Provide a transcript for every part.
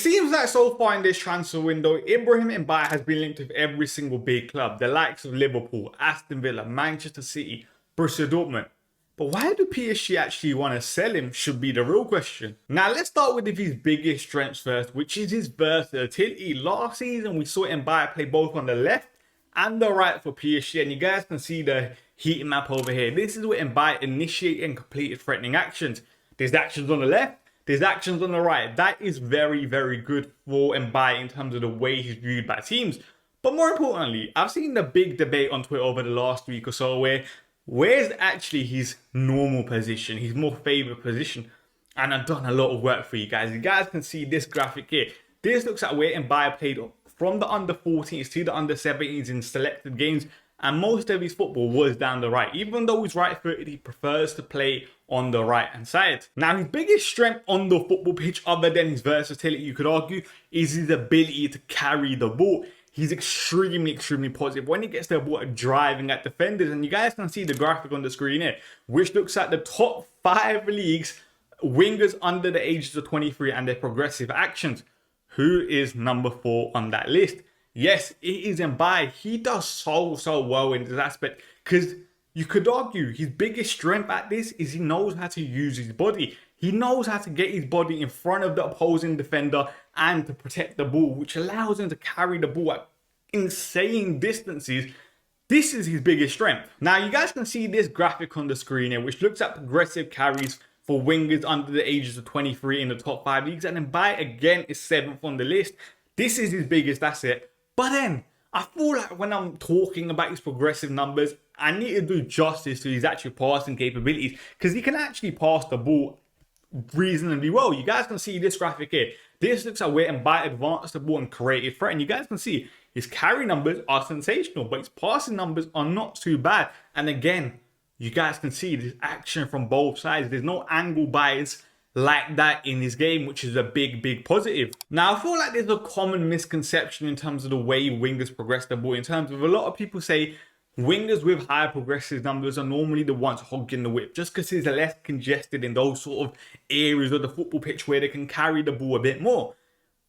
seems like so far in this transfer window, Ibrahim Mbaye has been linked with every single big club, the likes of Liverpool, Aston Villa, Manchester City, Borussia Dortmund. But why do PSG actually want to sell him should be the real question. Now let's start with his biggest strengths first, which is his versatility. Last season we saw Mbaye play both on the left and the right for PSG, and you guys can see the heat map over here. This is where Mbaye initiated and completed threatening actions. There's actions on the left, there's actions on the right. That is very, very good for Mbaye in terms of the way he's viewed by teams. But more importantly, I've seen the big debate on Twitter over the last week or so where's actually his normal position, his more favorite position. And I've done a lot of work for you guys. You guys can see this graphic here. This looks at where Mbaye played from the under 14s to the under 17s in selected games. And most of his football was down the right. Even though he's right-footed, he prefers to play on the right-hand side. Now, his biggest strength on the football pitch, other than his versatility, you could argue, is his ability to carry the ball. He's extremely, extremely positive when he gets the ball driving at defenders. And you guys can see the graphic on the screen here, which looks at the top 5 leagues, wingers under the ages of 23 and their progressive actions. Who is number 4 on that list? Yes, it is Mbaye. He does so well in this aspect because you could argue his biggest strength at this is he knows how to use his body. He knows how to get his body in front of the opposing defender and to protect the ball, which allows him to carry the ball at insane distances. This is his biggest strength. Now, you guys can see this graphic on the screen here, which looks at progressive carries for wingers under the ages of 23 in the top 5 leagues. And Mbaye, again, is 7th on the list. This is his biggest asset. But then, I feel like when I'm talking about his progressive numbers, I need to do justice to his actual passing capabilities because he can actually pass the ball reasonably well. You guys can see this graphic here. This looks at where Mbaye advanced the ball and created threat. And you guys can see his carry numbers are sensational, but his passing numbers are not too bad. And again, you guys can see this action from both sides. There's no angle bias like that in his game, which is a big positive. Now, I feel like there's a common misconception in terms of the way wingers progress the ball. In terms of a lot of people say wingers with higher progressive numbers are normally the ones hogging the whip just because it's less congested in those sort of areas of the football pitch where they can carry the ball a bit more.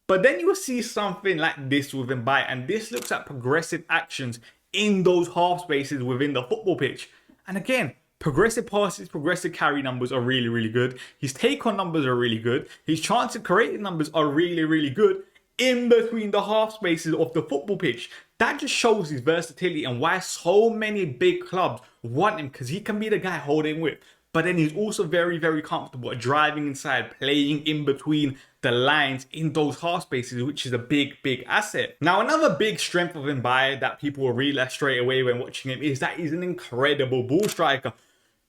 But then you will see something like this with Mbaye, and this looks at progressive actions in those half spaces within the football pitch. And again, progressive passes, progressive carry numbers are really good. His take-on numbers are really good. His chance of creating numbers are really good in between the half spaces of the football pitch. That just shows his versatility and why so many big clubs want him, because he can be the guy holding whip. But then he's also very comfortable at driving inside, playing in between the lines in those half spaces, which is a big asset. Now, another big strength of Mbaye that people will realize straight away when watching him is that he's an incredible ball striker.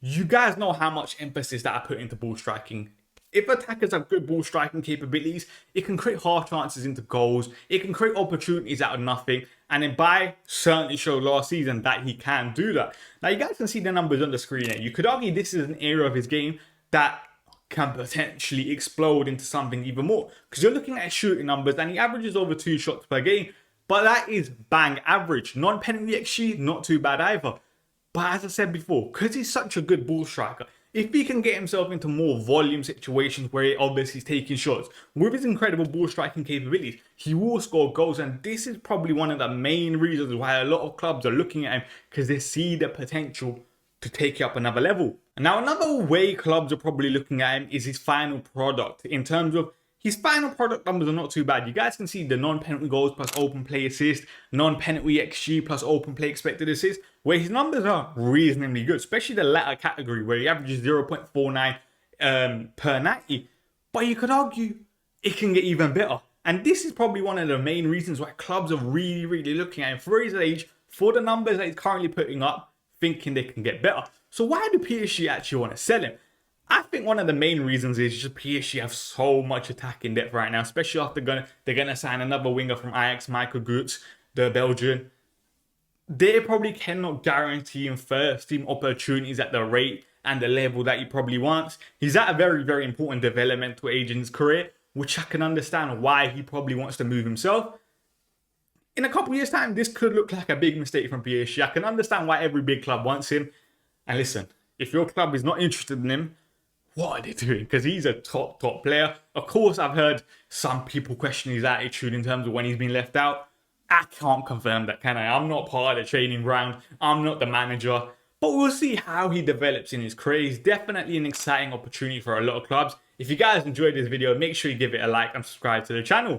You guys know how much emphasis that I put into ball striking. If attackers have good ball striking capabilities, it can create half chances into goals. It can create opportunities out of nothing. And Mbaye certainly showed last season that he can do that. Now, you guys can see the numbers on the screen here. You could argue this is an area of his game that can potentially explode into something even more. Because you're looking at shooting numbers and he averages over 2 shots per game. But that is bang average. Non-penalty XG, not too bad either. But as I said before, because he's such a good ball striker, if he can get himself into more volume situations where he obviously is taking shots, with his incredible ball striking capabilities, he will score goals. And this is probably one of the main reasons why a lot of clubs are looking at him, because they see the potential to take it up another level. And now, another way clubs are probably looking at him is his final product. In terms of his final product numbers are not too bad. You guys can see the non-penalty goals plus open play assist, non-penalty XG plus open play expected assist, where his numbers are reasonably good, especially the latter category where he averages 0.49 per 90. But you could argue it can get even better. And this is probably one of the main reasons why clubs are really looking at him for his age, for the numbers that he's currently putting up, thinking they can get better. So why do PSG actually want to sell him? I think one of the main reasons is just PSG have so much attacking depth right now, especially after they're gonna sign another winger from Ajax, Michael Goots, the Belgian. They probably cannot guarantee him first team opportunities at the rate and the level that he probably wants. He's at a very important developmental age in his career, which I can understand why he probably wants to move himself. In a couple of years' time, this could look like a big mistake from PSG. I can understand why every big club wants him. And listen, if your club is not interested in him, what are they doing? Because he's a top player. Of course, I've heard some people question his attitude in terms of when he's been left out. I can't confirm that, can I? I'm not part of the training ground. I'm not the manager. But we'll see how he develops in his career. He's definitely an exciting opportunity for a lot of clubs. If you guys enjoyed this video, make sure you give it a like and subscribe to the channel.